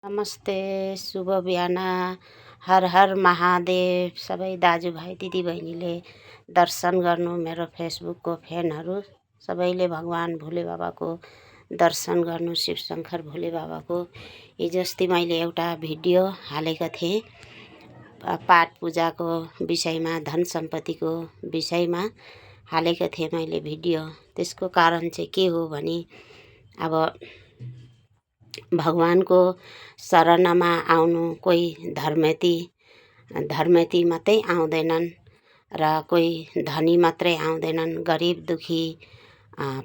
नमस्ते, शुभ बिहान। हर हर महादेव। सबै दाजुभाइ दिदीबहिनीले दर्शन गर्नु, मेरो फेसबुकको फ्यानहरू सबैले भगवान् भोले बाबाको दर्शन गर्नु, शिवशङ्कर भोले बाबाको। हिजोअस्ति मैले एउटा भिडियो हालेको थिएँ, पाठ पूजाको विषयमा, धन सम्पत्तिको विषयमा हालेको थिएँ मैले भिडियो। त्यसको कारण चाहिँ के हो भने, अब भगवानको शरणमा आउनु, कोही धर्मेती मात्रै आउँदैनन् र कोही धनी मात्रै आउँदैनन्, गरिब दुखी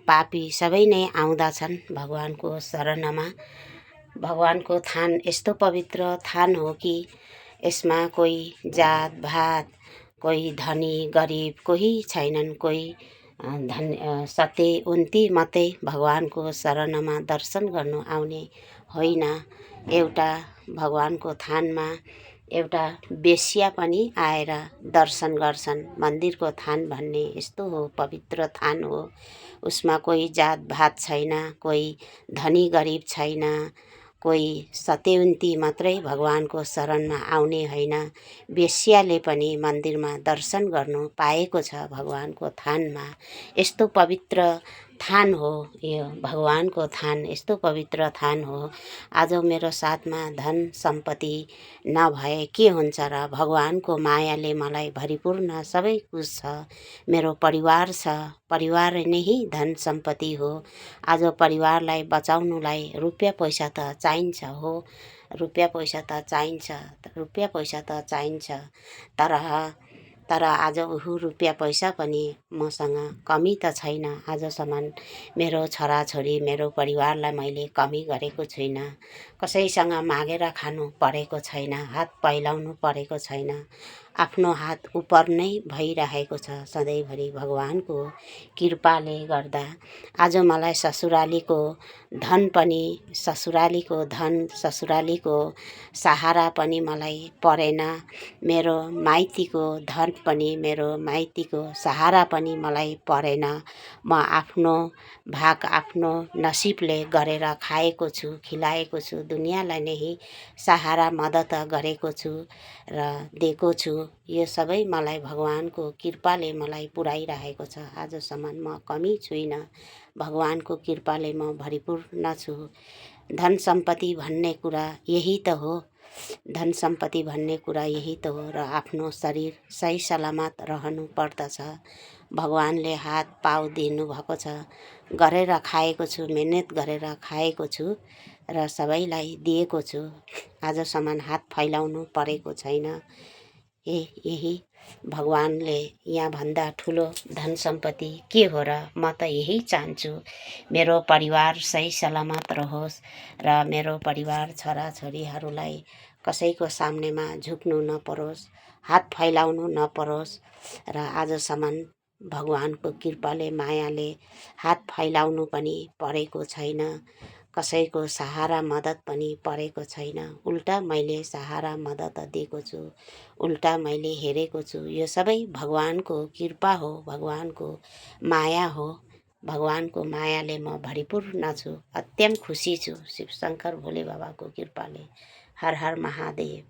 पापी सबै नै आउँदछन् भगवानको शरणमा। भगवानको थान यस्तो पवित्र थान हो कि यसमा कोही जात भात, कोही धनी गरिब कोही छैनन्। कोही सते उन्ती मात्रै भगवानको शरणमा दर्शन गर्नु आउने होइन। एउटा भगवानको थानमा एउटा बेश्या पनि आएर दर्शन गर्छन्। मन्दिरको थान भन्ने यस्तो हो, पवित्र थान हो। उसमा कोही जात भात छैन, कोही धनी गरिब छैन, कोही सत्यवन्ती मात्रै भगवानको शरणमा आउने होइन। बेश्याले पनि मन्दिरमा दर्शन गर्नु पाएको छ भगवानको थानमा। यस्तो पवित्र थान हो यो भगवानको थान, यस्तो पवित्र थान हो। आज मेरो साथमा धन सम्पत्ति नभए के हुन्छ र? भगवानको मायाले मलाई भरिपूर्ण सबै कुछ छ। मेरो परिवार छ, परिवार नै धन सम्पत्ति हो। आज परिवारलाई बचाउनुलाई रुपियाँ पैसा त चाहिन्छ हो, रुपियाँ पैसा त चाहिन्छ, रुपियाँ पैसा त चाहिन्छ। तर आज उही रुपियाँ पैसा पनि मसँग कमी त छैन। आजसम्म मेरो छोराछोरी, मेरो परिवारलाई मैले कमी गरेको छुइनँ। कसैसँग मागेर खानु परेको छैन, हात फैलाउनु परेको छैन। आफ्नो हात उपर नै भइरहेको छ सधैँभरि भगवानको कृपाले गर्दा। आज मलाई ससुरालीको धन पनि, ससुरालीको सहारा पनि मलाई परेन। मेरो माइतीको धन पनि, मेरो माइतीको सहारा पनि मलाई परेन। म आफ्नो भाग, आफ्नो नसिबले गरेर खाएको छु, खिलाएको छु। दुनियाँलाई नै सहारा मद्दत गरेको छु र दिएको छु। यो सबै मलाई भगवानको कृपाले मलाई पुर्याइरहेको छ। आजसम्म म कमी छुइनँ। भगवानको कृपाले म भरिपूर्ण छु। धन सम्पत्ति भन्ने कुरा यही त हो। धन सम्पत्ति भन्ने कुरा यही त हो। र आफ्नो शरीर सही सलामत रहनु पर्दछ। भगवानले हात पाउ दिनुभएको छ। गरेर खाएको छु, मेहनत गरेर खाएको छु र सबैलाई दिएको छु। आजसम्म हात फैलाउनु परेको छैन। यही भगवानले यहाँभन्दा ठुलो धन सम्पत्ति के हो र? म त यही चाहन्छु, मेरो परिवार सही सलामत रहोस् र मेरो परिवार छोराछोरीहरूलाई कसैको सामनेमा झुक्नु नपरोस्, हात फैलाउनु नपरोस्। र आजसम्म भगवानको कृपाले, मायाले हात फैलाउनु पनि परेको छैन। कसैको सहारा मद्दत पनि परेको छैन। उल्टा मैले सहारा मद्दत दिएको छु, उल्टा मैले हेरेको छु। यो सबै भगवानको कृपा हो, भगवानको माया हो। भगवानको मायाले म भरिपूर्ण छु, अत्यन्त खुसी छु शिवशङ्कर भोले बाबाको कृपाले। हर हर महादेव।